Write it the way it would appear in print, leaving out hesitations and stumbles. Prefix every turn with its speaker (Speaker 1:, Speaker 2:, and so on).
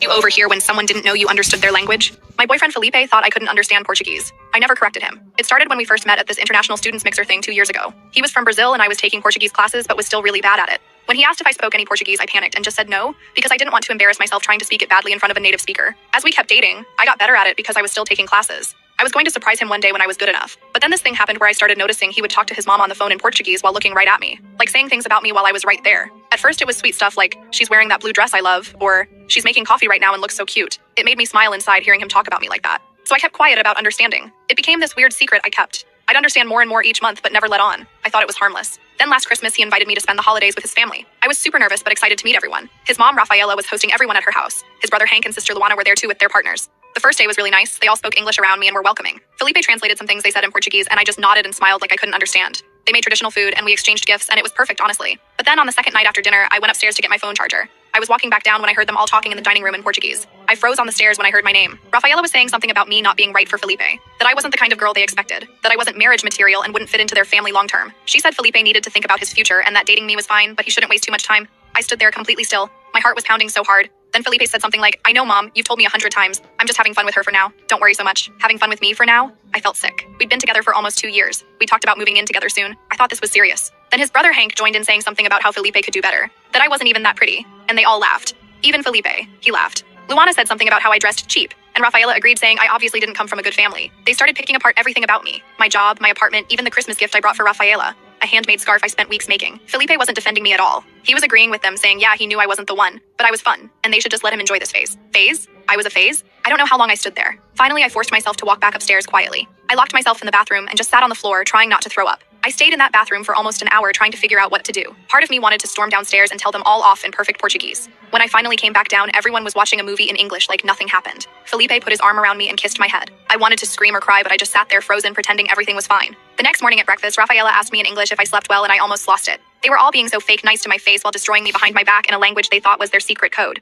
Speaker 1: You overhear when someone didn't know you understood their language. My boyfriend Felipe thought I couldn't understand Portuguese. I never corrected him. It started when we first met at this international students mixer thing 2 years ago. He was from Brazil and I was taking Portuguese classes but was still really bad at it. When he asked if I spoke any Portuguese, I panicked and just said no, because I didn't want to embarrass myself trying to speak it badly in front of a native speaker. As we kept dating, I got better at it because I was still taking classes. I was going to surprise him one day when I was good enough. But then this thing happened where I started noticing he would talk to his mom on the phone in Portuguese while looking right at me, like saying things about me while I was right there. At first it was sweet stuff like, "She's wearing that blue dress I love," or "She's making coffee right now and looks so cute." It made me smile inside hearing him talk about me like that. So I kept quiet about understanding. It became this weird secret I kept. I'd understand more and more each month but never let on. I thought it was harmless. Then last Christmas he invited me to spend the holidays with his family. I was super nervous but excited to meet everyone. His mom, Rafaela, was hosting everyone at her house. His brother Hank and sister Luana were there too with their partners. The first day was really nice. They all spoke English around me and were welcoming. Felipe translated some things they said in Portuguese and I just nodded and smiled like I couldn't understand. They made traditional food and we exchanged gifts and it was perfect, honestly. But then on the second night after dinner, I went upstairs to get my phone charger. I was walking back down when I heard them all talking in the dining room in Portuguese. I froze on the stairs when I heard my name. Rafaela was saying something about me not being right for Felipe, that I wasn't the kind of girl they expected, that I wasn't marriage material and wouldn't fit into their family long term. She said Felipe needed to think about his future and that dating me was fine, but he shouldn't waste too much time. I stood there completely still. My heart was pounding so hard. Then Felipe said something like, "I know, Mom, you've told me 100 times. I'm just having fun with her for now. Don't worry so much." Having fun with me for now? I felt sick. We'd been together for almost 2 years. We talked about moving in together soon. I thought this was serious. Then his brother Hank joined in saying something about how Felipe could do better, that I wasn't even that pretty, and they all laughed. Even Felipe. He laughed. Luana said something about how I dressed cheap, and Rafaela agreed saying I obviously didn't come from a good family. They started picking apart everything about me. My job, my apartment, even the Christmas gift I brought for Rafaela. A handmade scarf I spent weeks making. Felipe wasn't defending me at all. He was agreeing with them, saying yeah, he knew I wasn't the one, but I was fun, and they should just let him enjoy this phase. Phase? I was a phase? I don't know how long I stood there. Finally, I forced myself to walk back upstairs quietly. I locked myself in the bathroom and just sat on the floor, trying not to throw up. I stayed in that bathroom for almost an hour trying to figure out what to do. Part of me wanted to storm downstairs and tell them all off in perfect Portuguese. When I finally came back down, everyone was watching a movie in English like nothing happened. Felipe put his arm around me and kissed my head. I wanted to scream or cry, but I just sat there frozen, pretending everything was fine. The next morning at breakfast, Rafaela asked me in English if I slept well and I almost lost it. They were all being so fake nice to my face while destroying me behind my back in a language they thought was their secret code.